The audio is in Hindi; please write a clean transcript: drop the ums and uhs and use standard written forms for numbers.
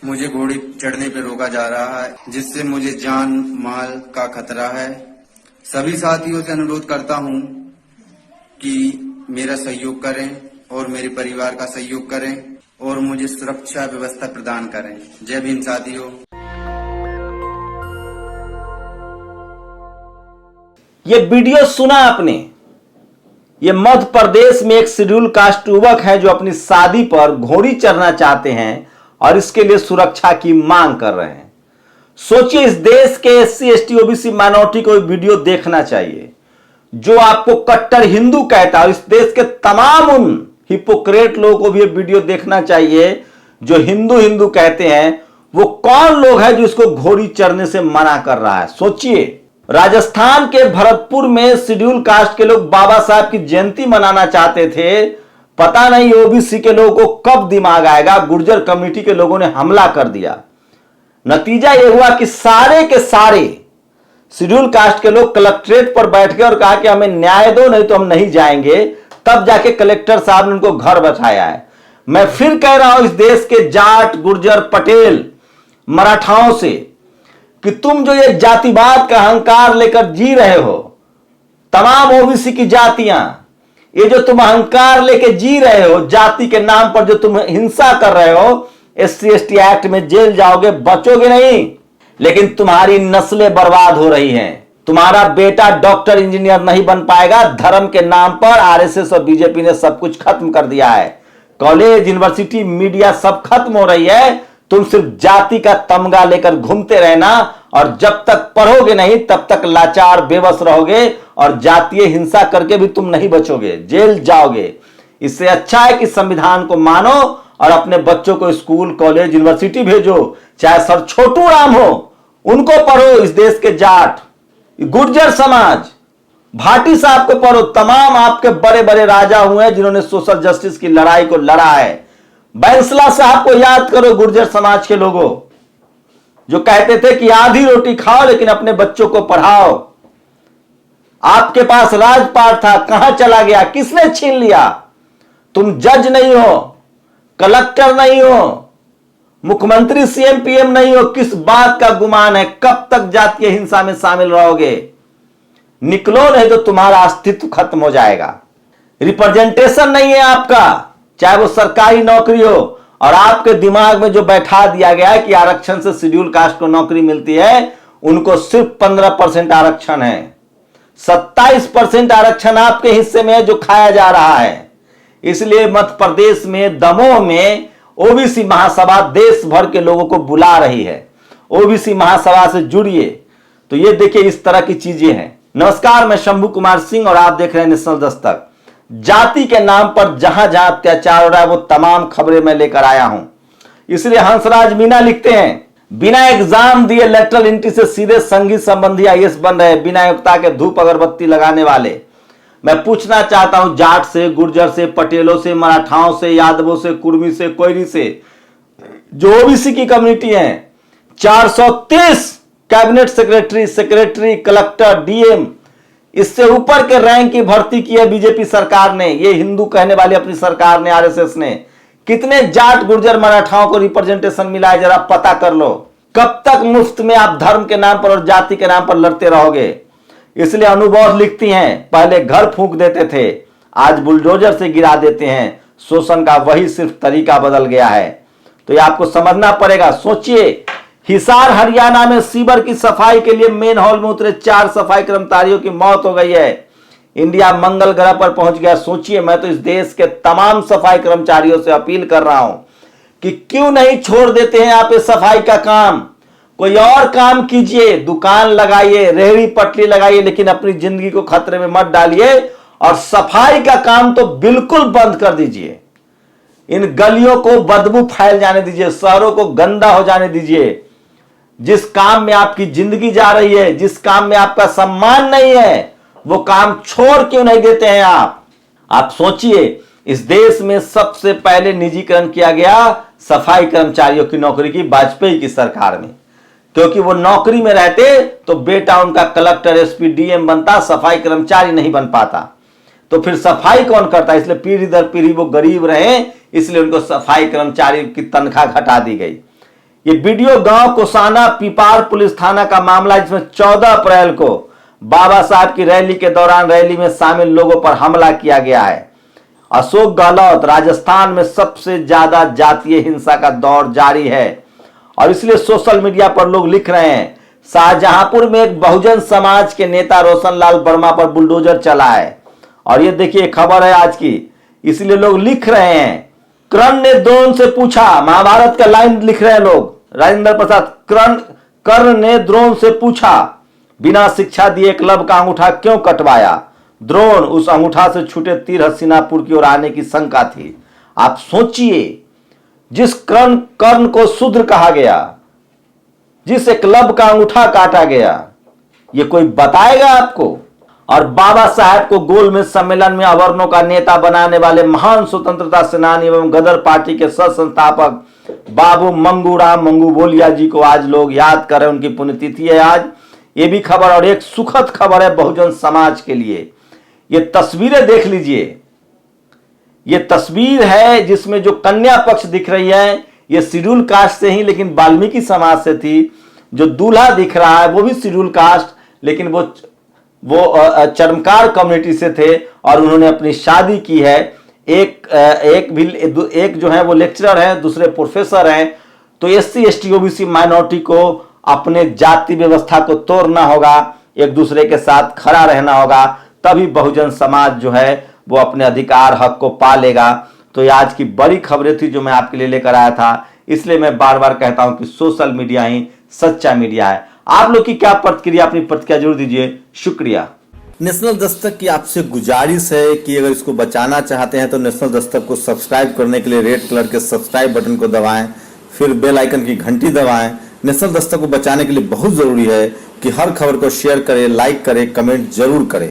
मुझे घोड़ी चढ़ने पर रोका जा रहा है, जिससे मुझे जान माल का खतरा है। सभी साथियों से अनुरोध करता हूं कि मेरा सहयोग करें और मेरे परिवार का सहयोग करें और मुझे सुरक्षा व्यवस्था प्रदान करें। जय भीम साथियों। ये वीडियो सुना आपने? ये मध्य प्रदेश में एक शेड्यूल कास्ट युवक है जो अपनी शादी पर घोड़ी चढ़ना चाहते हैं और इसके लिए सुरक्षा की मांग कर रहे हैं। सोचिए, इस देश के एससी एसटी ओबीसी माइनॉरिटी को वीडियो देखना चाहिए जो आपको कट्टर हिंदू कहता है। इस देश के तमाम उन हिपोक्रेट लोगों को भी ये वीडियो देखना चाहिए जो हिंदू हिंदू कहते हैं। वो कौन लोग हैं जो इसको घोड़ी चढ़ने से मना कर रहा है? सोचिए, राजस्थान के भरतपुर में शेड्यूल कास्ट के लोग बाबा साहब की जयंती मनाना चाहते थे। पता नहीं ओबीसी के लोगों को कब दिमाग आएगा, गुर्जर कमेटी के लोगों ने हमला कर दिया। नतीजा यह हुआ कि सारे के सारे शेड्यूल कास्ट के लोग कलेक्ट्रेट पर बैठ गए और कहा कि हमें न्याय दो, नहीं तो हम नहीं जाएंगे। तब जाके कलेक्टर साहब ने उनको घर बैठाया है। मैं फिर कह रहा हूं इस देश के जाट, गुर्जर, पटेल, मराठाओं से कि तुम जो ये जातिवाद का अहंकार लेकर जी रहे हो, तमाम ओबीसी की जातियां, ये जो तुम अहंकार लेकर जी रहे हो, जाति के नाम पर जो तुम हिंसा कर रहे हो, एससी एसटी एक्ट में जेल जाओगे, बचोगे नहीं। लेकिन तुम्हारी नस्लें बर्बाद हो रही हैं। तुम्हारा बेटा डॉक्टर इंजीनियर नहीं बन पाएगा। धर्म के नाम पर आरएसएस और बीजेपी ने सब कुछ खत्म कर दिया है। कॉलेज, यूनिवर्सिटी, मीडिया सब खत्म हो रही है। तुम सिर्फ जाति का तमगा लेकर घूमते रहना और जब तक पढ़ोगे नहीं तब तक लाचार बेबस रहोगे और जातीय हिंसा करके भी तुम नहीं बचोगे, जेल जाओगे। इससे अच्छा है कि संविधान को मानो और अपने बच्चों को स्कूल, कॉलेज, यूनिवर्सिटी भेजो। चाहे सर छोटू राम हो, उनको पढ़ो। इस देश के जाट, गुर्जर समाज, भाटी साहब को पढ़ो। तमाम आपके बड़े बड़े राजा हुए हैं जिन्होंने सोशल जस्टिस की लड़ाई को लड़ा है। बैंसला साहब को याद करो, गुर्जर समाज के लोगों जो कहते थे कि आधी रोटी खाओ लेकिन अपने बच्चों को पढ़ाओ। आपके पास राजपाट था, कहां चला गया? किसने छीन लिया? तुम जज नहीं हो, कलेक्टर नहीं हो, मुख्यमंत्री सीएम पीएम नहीं हो। किस बात का गुमान है? कब तक जातीय हिंसा में शामिल रहोगे? निकलो, नहीं तो तुम्हारा अस्तित्व खत्म हो जाएगा। रिप्रेजेंटेशन नहीं है आपका, चाहे वो सरकारी नौकरी हो। और आपके दिमाग में जो बैठा दिया गया है कि आरक्षण से शेड्यूल कास्ट को नौकरी मिलती है, उनको सिर्फ 15% आरक्षण है। 27% आरक्षण आपके हिस्से में है जो खाया जा रहा है। इसलिए मध्य प्रदेश में दमोह में ओबीसी महासभा देश भर के लोगों को बुला रही है। ओबीसी महासभा से जुड़िए। तो ये देखिए, इस तरह की चीजें हैं। नमस्कार, मैं शंभू कुमार सिंह और आप देख रहे हैं नेशनल दस्तक। जाति के नाम पर जहां जहां अत्याचार हो रहा है वो तमाम खबरें मैं लेकर आया हूं। इसलिए हंसराज मीना लिखते हैं, बिना एग्जाम दिए लेटरल एंट्री से सीधे संगीत संबंधी आईएएस बन रहे बिना योग्यता के धूप अगरबत्ती लगाने वाले। मैं पूछना चाहता हूं जाट से, गुर्जर से, पटेलों से, मराठाओं से, यादवों से, कुर्मी से, कोयरी से, जो ओबीसी की कम्युनिटी है, 430 कैबिनेट सेक्रेटरी, कलेक्टर, डीएम, इससे ऊपर के रैंक की भर्ती की है बीजेपी सरकार ने। ये हिंदू कहने वाली अपनी सरकार ने, आरएसएस ने। कितने जाट, गुर्जर, मराठाओं को रिप्रेजेंटेशन मिला है जरा पता कर लो। कब तक मुफ्त में आप धर्म के नाम पर और जाति के नाम पर लड़ते रहोगे? इसलिए अनुभव लिखती हैं, पहले घर फूंक देते थे, आज बुलडोजर से गिरा देते हैं। शोषण का वही सिर्फ तरीका बदल गया है। तो ये आपको समझना पड़ेगा। सोचिए, हिसार हरियाणा में सीवर की सफाई के लिए मेन हॉल में उतरे 4 सफाई कर्मचारियों की मौत हो गई है। इंडिया मंगल ग्रह पर पहुंच गया। सोचिए, मैं तो इस देश के तमाम सफाई कर्मचारियों से अपील कर रहा हूं कि क्यों नहीं छोड़ देते हैं आप इस सफाई का काम? कोई और काम कीजिए, दुकान लगाइए, रेहड़ी पटरी लगाइए, लेकिन अपनी जिंदगी को खतरे में मत डालिए। और सफाई का काम तो बिल्कुल बंद कर दीजिए। इन गलियों को बदबू फैल जाने दीजिए, शहरों को गंदा हो जाने दीजिए। जिस काम में आपकी जिंदगी जा रही है, जिस काम में आपका सम्मान नहीं है, वो काम छोड़ क्यों नहीं देते हैं आप? आप सोचिए, इस देश में सबसे पहले निजीकरण किया गया सफाई कर्मचारियों की नौकरी की वाजपेयी की सरकार में, क्योंकि वो नौकरी में रहते तो बेटा उनका कलेक्टर, एसपी, डीएम बनता, सफाई कर्मचारी नहीं बन पाता। तो फिर सफाई कौन करता? इसलिए पीढ़ी दर पीढ़ी वो गरीब रहे, इसलिए उनको सफाई कर्मचारी की तनख्वाह घटा दी गई। ये वीडियो गांव कोसाना पीपार पुलिस थाना का मामला है, जिसमें 14 अप्रैल को बाबा साहब की रैली के दौरान रैली में शामिल लोगों पर हमला किया गया है। अशोक गहलोत, राजस्थान में सबसे ज्यादा जातीय हिंसा का दौर जारी है और इसलिए सोशल मीडिया पर लोग लिख रहे हैं शाहजहांपुर में एक बहुजन समाज के नेता रोशन लाल वर्मा पर बुलडोजर चला है। और ये देखिए खबर है आज की, इसलिए लोग लिख रहे हैं कर्ण ने द्रोण से पूछा, महाभारत का लाइन लिख रहे हैं लोग, राजेंद्र प्रसाद, कर्ण ने द्रोण से पूछा बिना शिक्षा दिए एकलव्य का अंगूठा क्यों कटवाया? द्रोण, उस अंगूठा से छूटे तीर हस्तिनापुर की ओर आने की शंका थी। आप सोचिए, जिस कर्ण को शूद्र कहा गया, जिस एकलव्य का अंगूठा काटा गया, ये कोई बताएगा आपको? और बाबा साहब को गोलमेज सम्मेलन में अवर्णों का नेता बनाने वाले महान स्वतंत्रता सेनानी एवं गदर पार्टी के सह संस्थापक बाबू मंगूराम मंगूबोलिया जी को आज लोग याद कर रहे हैं, उनकी पुण्यतिथि है आज। ये भी खबर, और एक सुखद खबर है बहुजन समाज के लिए। ये तस्वीरें देख लीजिए, ये तस्वीर है जिसमें जो कन्या पक्ष दिख रही है ये शेड्यूल कास्ट से ही, लेकिन वाल्मीकि समाज से थी। जो दूल्हा दिख रहा है वो भी शेड्यूल कास्ट, लेकिन वो चर्मकार कम्युनिटी से थे और उन्होंने अपनी शादी की है। एक जो है वो लेक्चरर हैं, दूसरे प्रोफेसर हैं। तो SC ST OBC माइनॉरिटी को अपने जाति व्यवस्था को तोड़ना होगा, एक दूसरे के साथ खड़ा रहना होगा, तभी बहुजन समाज जो है वो अपने अधिकार हक को पालेगा। तो ये आज की बड़ी खबरें थी जो मैं आपके लिए लेकर आया था। इसलिए मैं बार बार कहता हूं कि सोशल मीडिया ही सच्चा मीडिया है। आप लोग की क्या प्रतिक्रिया, अपनी प्रतिक्रिया जरूर दीजिए। शुक्रिया। नेशनल दस्तक की आपसे गुजारिश है कि अगर इसको बचाना चाहते हैं तो नेशनल दस्तक को सब्सक्राइब करने के लिए रेड कलर के सब्सक्राइब बटन को दबाएं, फिर बेल आइकन की घंटी दबाएं। नेशनल दस्तक को बचाने के लिए बहुत जरूरी है कि हर खबर को शेयर करें, लाइक करें, कमेंट जरूर करें।